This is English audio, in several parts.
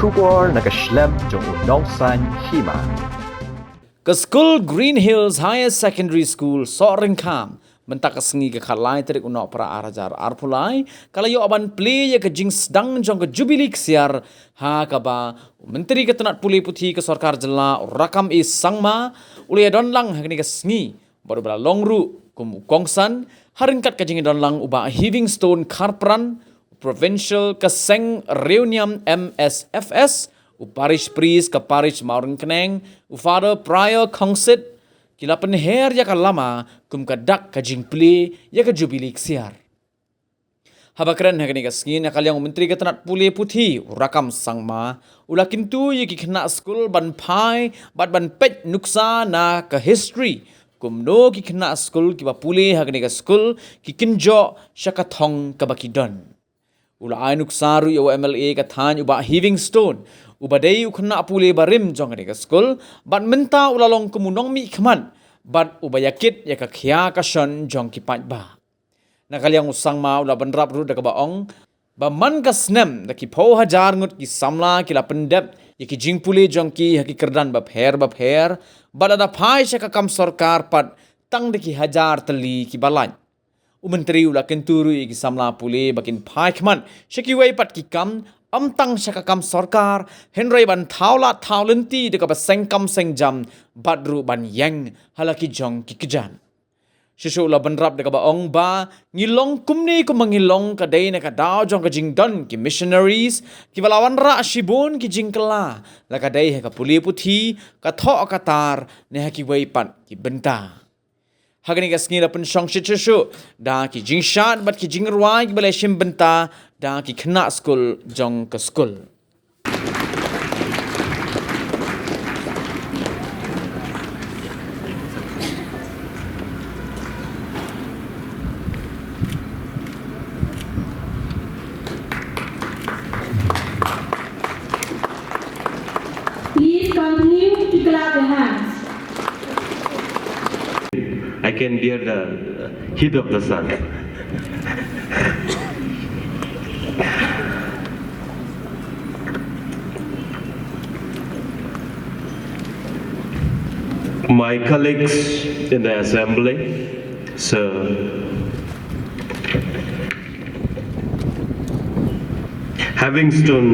Shubor nakaslem jong unongsan Hima. Ka School Green Hills Higher Secondary School Soring Kam bentak kesengi ke kalai terik unok para arajar arpulai kalayo aban Plie ke jing Sdang jong ke Jubili Ksiar ha kaba Myntri ke Tnad Pule Puthi ke Sarkar Jela rakam is sangma ulai donlang hakni ke sengi baru bala longru kum kongsan haringkat ke jing donlang uba Heaving Stone Karpran Provincial Keseng Reunion MSFS Parish Priest ke Parish Maurang Keneng Father Prior Kongsit kila penher ya lama kum kadak ka jing Plie ya ke Jubili Ksiar. Habakran hakani ka sngin akalyang Myntri ke Tnad Pule Puthi rakam sangma ulakin tu ya ki kena school ban pai ban pet nuksa na ke history kum no ki kena school ki ba Pule hakani ka school ki kinjo syakathong ka bakidon. Ula ainuk saru ya MLA ka than uba Heaving Stone uba dei ukna Pule barim jong ka school ban menta ulalong kumunong mi khman bat uba yakit ya ka khia ka shan jong ki pat ba nakalyang usang ma ula banrap ru da ka baong ba man ka snem da ki pho hajar ngut ki samla ki la pendep ya ki jing Pule jong ki haki kerdan ba pher bala da phai sha ka kam sarkar pat tang de ki hajar tali ki balai Myntri ula kenturu ki samla Pule bakin phaikhman shakiwai pat ki kam amtang syakakam sarkar henry ban thaula thaulenti de ka sengkam sengjam badru ban yang halaki jong ki kejan shishu ula banrap de ka ong ba ngilong kumni ko mangilong ka dei na ka daw jong ka jingdon ki missionaries ki balawan ra shibun ki jingkla la ka dei ka Pule Puthi ka tho ka tar ne ha ki wei pat ki benta Hagani ka sngila pen shong shishu da ki jingshat bat ki jingrwai ki balai shim benta da ki kena school jong ka school. Please continue to clap your hands. I can bear the heat of the sun. My colleagues in the assembly, Sir Havingston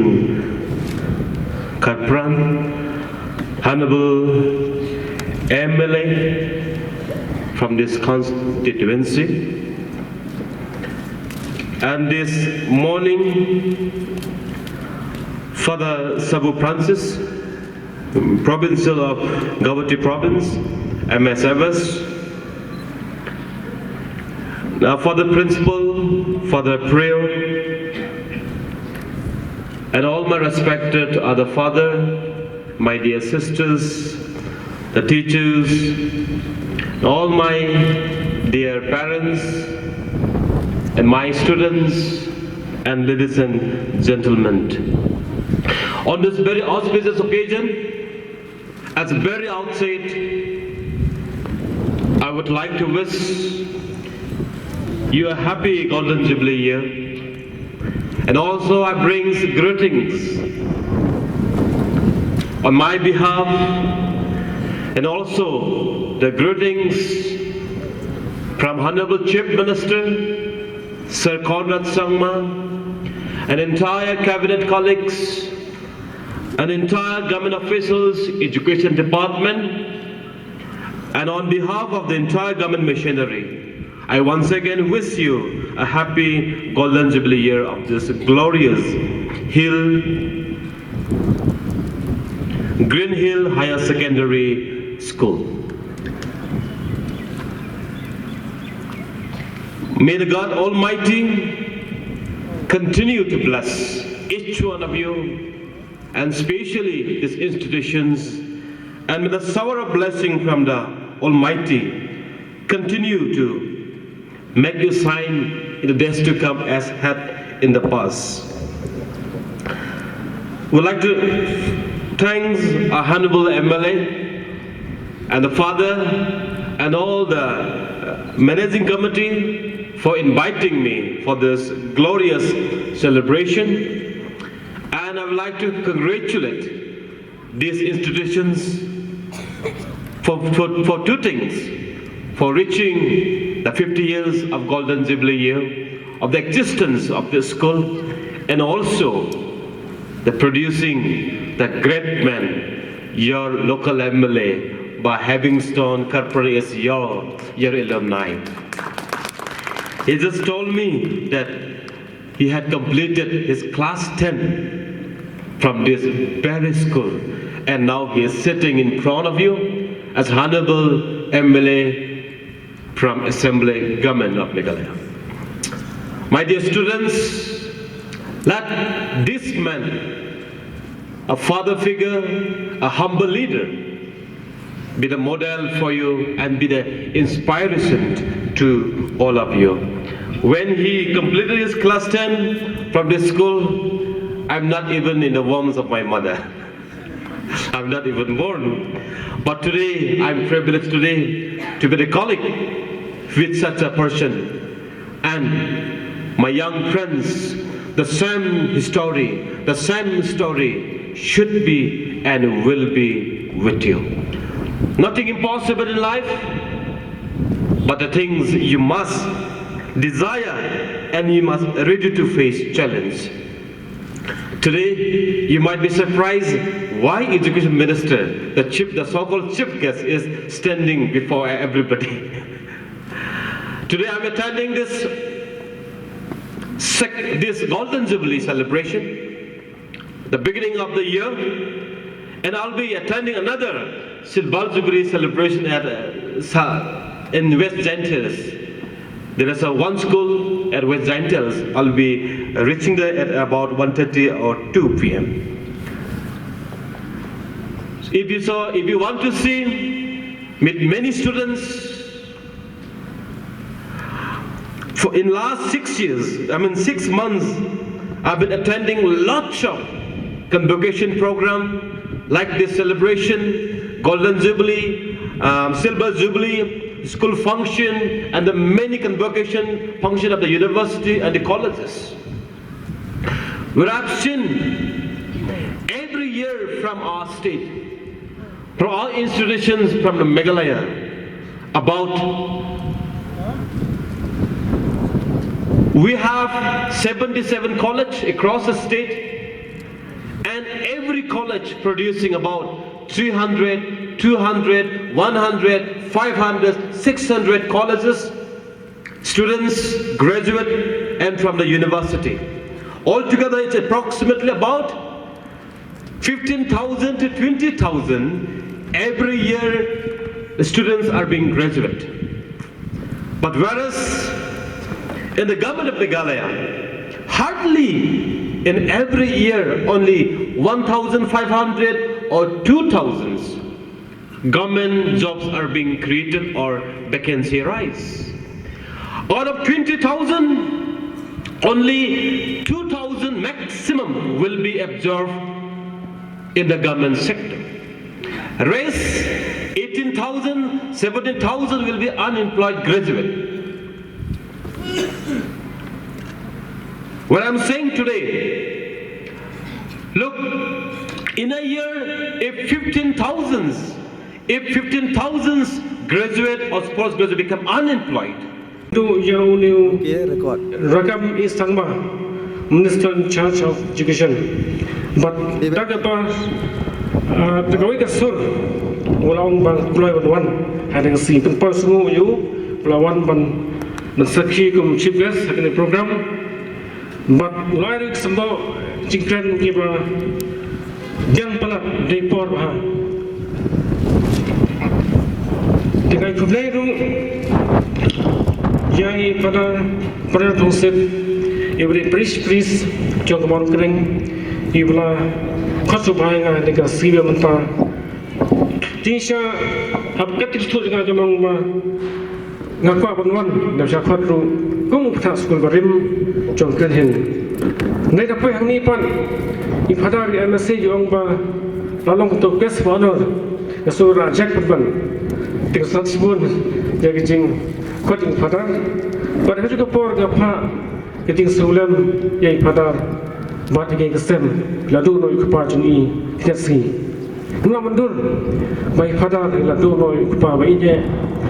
Karpran, Honorable MLA from this constituency, and this morning Father Sabu Francis, Provincial of Gawati Province, MSFS, for the principal, for the prayer, and all my respected other father, my dear sisters, the teachers, all my dear parents and my students and ladies and gentlemen. On this very auspicious occasion, at the very outset, I would like to wish you a happy Golden Jubilee year, and also I bring greetings on my behalf and also the greetings from Honorable Chief Minister Sir Conrad Sangma and entire cabinet colleagues and entire government officials, education department, and on behalf of the entire government machinery, I once again wish you a happy Golden Jubilee year of this glorious Green Hill Higher Secondary School. May the God Almighty continue to bless each one of you, and especially these institutions, and may the shower of blessing from the Almighty continue to make you shine in the days to come as had in the past. We'd like to thank our Honorable MLA and the Father and all the managing committee for inviting me for this glorious celebration. And And I would like to congratulate these institutions for two things: for reaching the 50 years of Golden Jubilee year of the existence of this school, and also the producing the great man, your local MLA, by having Stone Corporate as your alumni. He just told me that he had completed his class 10 from this very school, and now he is sitting in front of you as Honorable MLA from Assembly Government of Meghalaya. My dear students, let this man, a father figure, a humble leader, be the model for you and be the inspiration to all of you. When he completed his class 10 from this school, I'm not even in the wombs of my mother. I'm not even born. But today, I'm privileged today to be the colleague with such a person. And my young friends, the same story should be and will be with you. Nothing impossible in life, but the things you must desire and you must ready to face challenge. Today, you might be surprised why Education Minister, the so-called chief guest, is standing before everybody. Today, I'm attending this Golden Jubilee celebration, the beginning of the year, and I'll be attending another Silver Jubilee celebration in West Gentiles. There is one school at West Gentiles. I'll be reaching there at about 1:30 or 2 p.m. If you want to meet many students, in last 6 months, I've been attending lots of convocation program like this celebration, Golden Jubilee, Silver Jubilee, school function, and the many convocation function of the university and the colleges. Where I've seen every year from our state, from all institutions from the Meghalaya, we have 77 colleges across the state, and every college producing about 300, 200, 100, 500, 600 colleges, students, graduate, and from the university. Altogether, it's approximately about 15,000 to 20,000 every year the students are being graduate. But whereas in the government of Meghalaya, hardly in every year only 1,500 or 2,000 government jobs are being created or vacancy rise. Out of 20,000, only 2,000 maximum will be absorbed in the government sector. Rest 18,000, 17,000 will be unemployed graduate. What I'm saying today, look, in a year, if 15,000 graduate or postgraduate become unemployed, to Yarunu Rakam is Sangma, Minister in charge of education. But Tagapa, the Goika Sur, Ulang Bang Plie 1, having seen the person you, Plawan Ban, the Saki chief guest in the program. But like some Jingrakhe give a young palat report. The guy could lay Yai pada Toset, every priest, Jogabon Kring, Ibla, Kosubanga, the Gasiva Manta. Tisha have got to story among Nakwa one, the Shakatru, Gong Taskul Barim, John Kenhin. Later pay Hanipan, if Hadari MSC Yongba, along to guest for honor, the Sura Jack Putman, the Satsbun, Jaging, cutting Padar, but I had to pour the pa, getting Sulam, Yay Padar, bat ke kesem ladu noi kupa juni kinasi ngam mandur bai pada ladu noi kupa bai je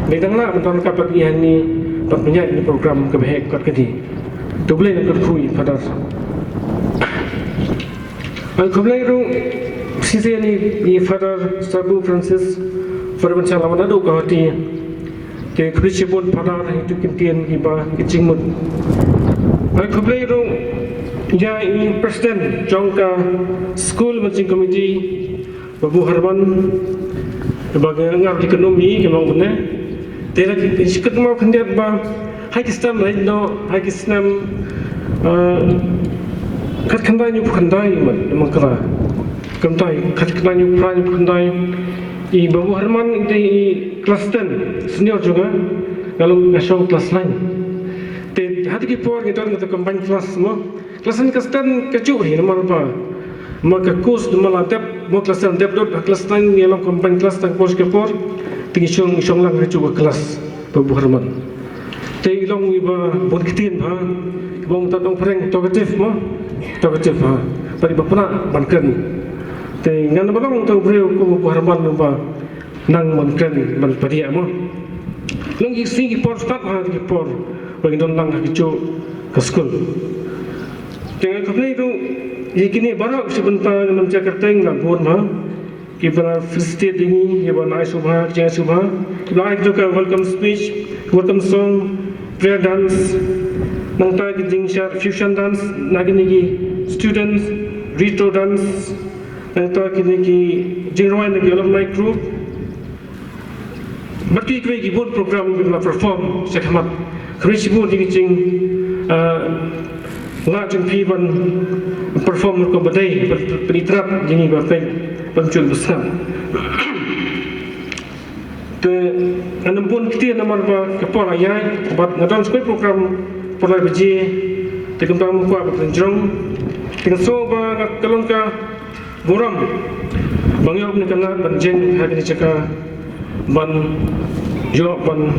ni dangla menton ka pagi hani pat menyai ni program kebehek kat kedi tu boleh nak kui pada kemudian itu sisi ni Father Sabu Francis Father Salam Nadu kahati ke Krisibun pada itu kintian iba kicingmut kemudian itu ya ini Presiden jangka School Managing Committee Babu Harman sebagai ngar ekonomi kemang benar tera sikit mau kendiat ba hai kisam lain no hai kisam kat kandai nyup kandai memang kera kandai kat kandai nyup pra nyup kandai i Babu Harman di kelas 10 senior juga lalu nasional kelas lain te hati kipor kita kita combine kelas semua kelas ini kelas 10 kecuk ni nama apa maka kurs malah dep mau kelas 10 dep dot kelas lain ni lalu combine kelas tang pos kipor tinggi syong lang kecuk kelas Babu Harman te ilong iba bon kitin ha bong tadong prank talkative mo talkative ha pari bapna banken te ngan balong tong breu ko Babu Harman ba nang banken ban padia mo long gi singi por start ha gi por bagi don lang kecuk ke school jangan kau itu ini baru sebentar mencakap tentang buat mah kita festive ini kita naik subah jangan subah kita naik juga welcome speech welcome song prayer dance nanti kita Jingrakhe fusion dance lagi ni students retro dance nanti kita Jingrakhe lagi alumni group berarti kita buat program kita perform sekhmat kerja buat ini Jing Ngajeng piban perform ko badai penitrat jini bapak pencul besar te anam pun kita namar ba kepala ayai bat ngadam sekoi program Plie beji te kembang muka berpenjrong dengan so ba kalongka buram bangyok ni kana banjeng hari ni caka ban jo ban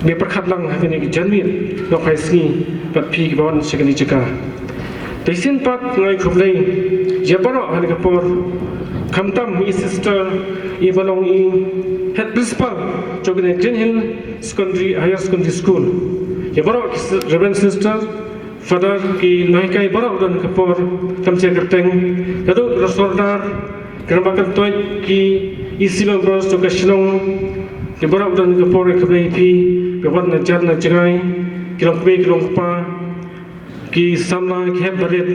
dia perkat lang hari ni janmir nok hai ski pat pi bawan sekali caka Desin pat ngai khublai jabaro hari kapor kamtam i sister i balong i head principal jogene Green Hill Higher Secondary School jabaro reverend sister father ki naikai baro dan kapor tamche kerteng dadu rasordar keramakan toy ki isilong bros to kashlong jabaro dan kapor khublai pi bawan na jar na jangai kilong pe kilong pa ki samna ke baret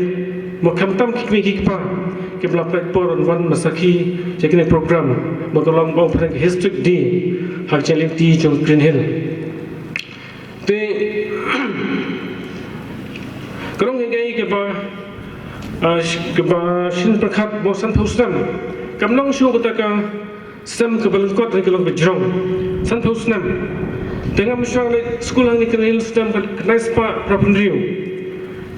mo kamtam ki pa ke blapet poron wan masaki jekne program mo kolong bong prank history day hak chelin ti jong Green Hill te kolong ngai ke ba shin prakhat mo san thusam kamlong shu kota ka sam ke balkot ke kolong bejrong san thusam tengah misang sekolah ni Green Hill stem nice pa proprio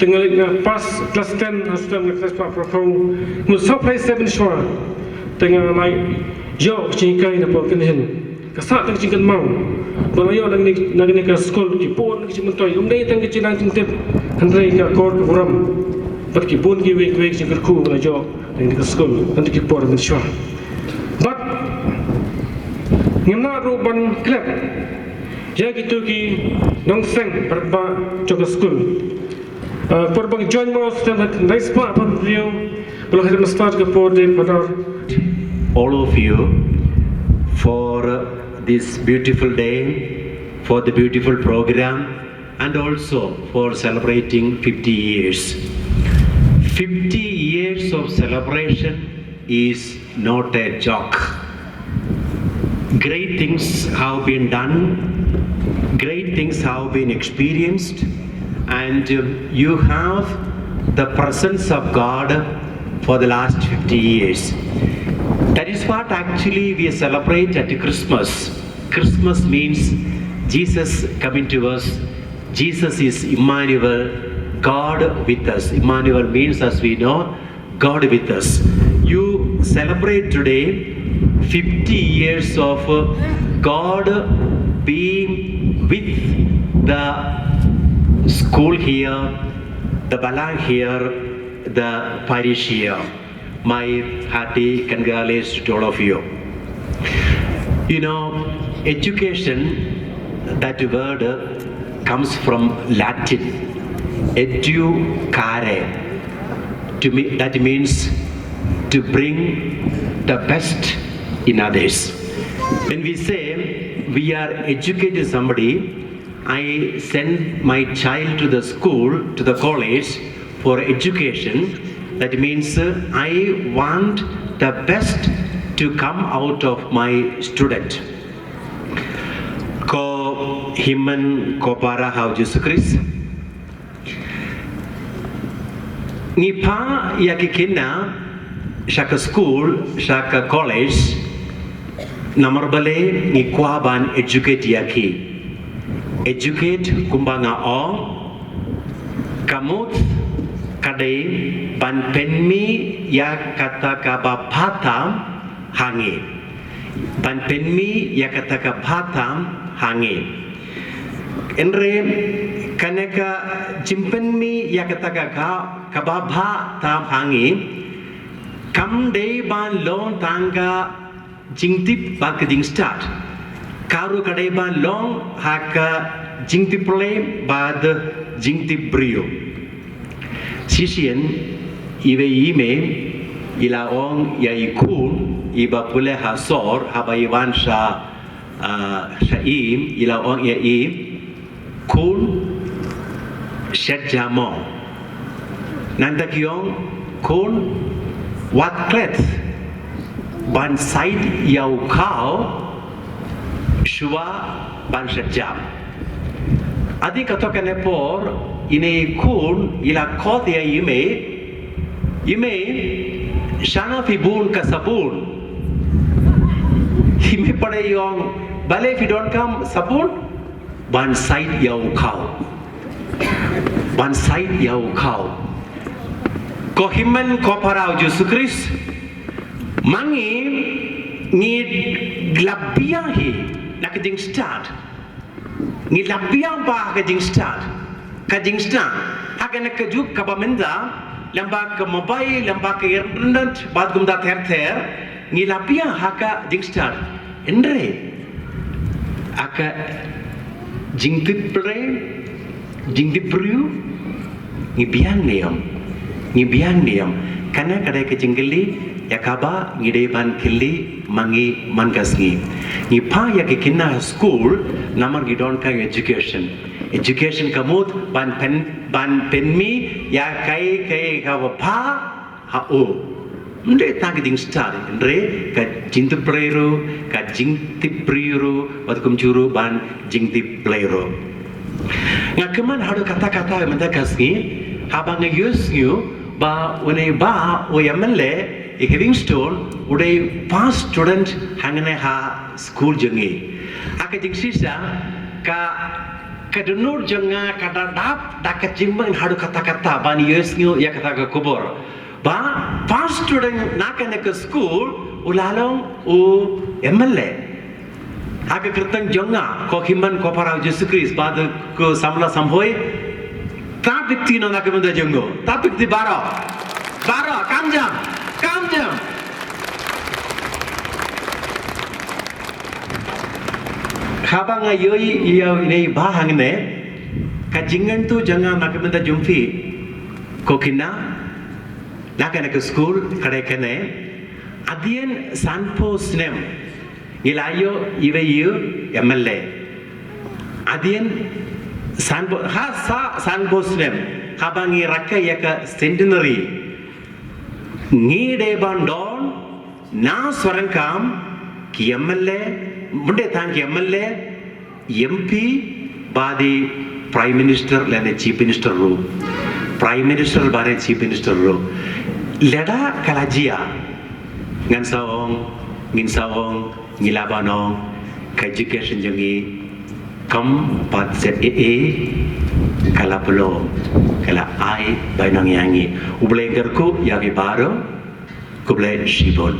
tengah pas kelas 10 hastam kelas pak profong musau play 7 shwa tengah mai yo cikai na pok ken kasak teng cingkan mau balayo nang ni ka school ki pon ki mentoi dei teng ki cinang cingtep handrai ka kor ke buram pat ki pon ki wek cingkan ku na jo nang ni ka school nanti ki por men shwa but ngimna ruban klep ja gitu ki nong seng perba joka school Perbang join mo stand nice part upon view. Belum ada start ke pode pada all of you for this beautiful day, for the beautiful program, and also for celebrating 50 years. 50 years of celebration is not a joke. Great things have been done, great things have been experienced, and you have the presence of God for the last 50 years. That is what actually we celebrate at Christmas. Christmas means Jesus coming to us. Jesus is Emmanuel, God with us. Emmanuel means, as we know, God with us. You celebrate today 50 years of God being with the school here, the Balang here, the parish here. My hearty congratulations to all of you. You know, education, that word comes from Latin, educare, that means to bring the best in others. When we say we are educating somebody, I send my child to the school, to the college for education. That means I want the best to come out of my student. Ko Himan ko para how Jesus Christ. Ni pa yakikina shaka school, shaka college, namarbale ni kwaban educate yaki. Educate kumbanga o kamut kadai ban penmi ya kata kaba patam hangi. Ban penmi ya kata kaba patam hangi. Enre kaneka jimpenmi ya kata kaba patam hangi. Kam day ban long tanga jingtip bakading start. Karu kadai ban long haka jingtip Pule bad jingtip brio. Sisian iwe ime ila ong ya ikun iba Pule hasor haba iwan sha shaim ila ong ya kun shet jamo. Nanda kiong kun wat klet ban side yau kau shua ban sejam. Adi katokan epor ini kun ila kot ya ime shana fibun kasabun. Ime pada yong bale if you don't come sabun ban side yau kau. Ban side yau kau. Ko himan ko parau Jesus Christ mangi ni glabia hi nak jing start ni labia ba ka jing start haka nak juk ka bamenda lamba ka mobile lamba ka internet bad gumda ther ni labia haka jing start endre aka jing tiple jing dipru ni biang niam kana kadai ke jingli yakaba ngide ban killi mangi mangasngi ni pa yakikina school namar gidon ka education kamut ban penmi ya kai ka pa ha o nde targeting start nde ka jintu prero ka jingti priru watkum juru ban jingti plero ngakaman hadu kata-kata mentakasngi habang ngayusnyu ba unai ba o yamle e Livingstone udai past student hangane ha school jangi aka jing sisa ka dunur janga kada dap dak jimbang hadu kata-kata ban yusnyu ya kata ka kubur ba past student nakane ka school ulalong u yamle aka kertang janga ko himan ko parau Jesus Christ ba ko samla samhoi Tapik tino nak kemenda jenggo. Tapik di baro. Kam jam. Habang ayoy iyaw ini bahang ne. Kajingan tu jangan nak kemenda jumpi. Kokina. Nak nak school kare kene. Adien sanpo snem. Ilayo iwe MLA. Adien Sanbo Snem habangi raka yaka centenary ngide bandon na swarangkam ki MLA munde tang ki MLA MP badi Prime Minister lene Chief Minister ru Prime Minister bare Chief Minister ru leda kalajia ngin sawong ngilabanong ka education jangi kam pat set kala pulo kala ai bainang yangi ublengkerku yagi baro kublai shibon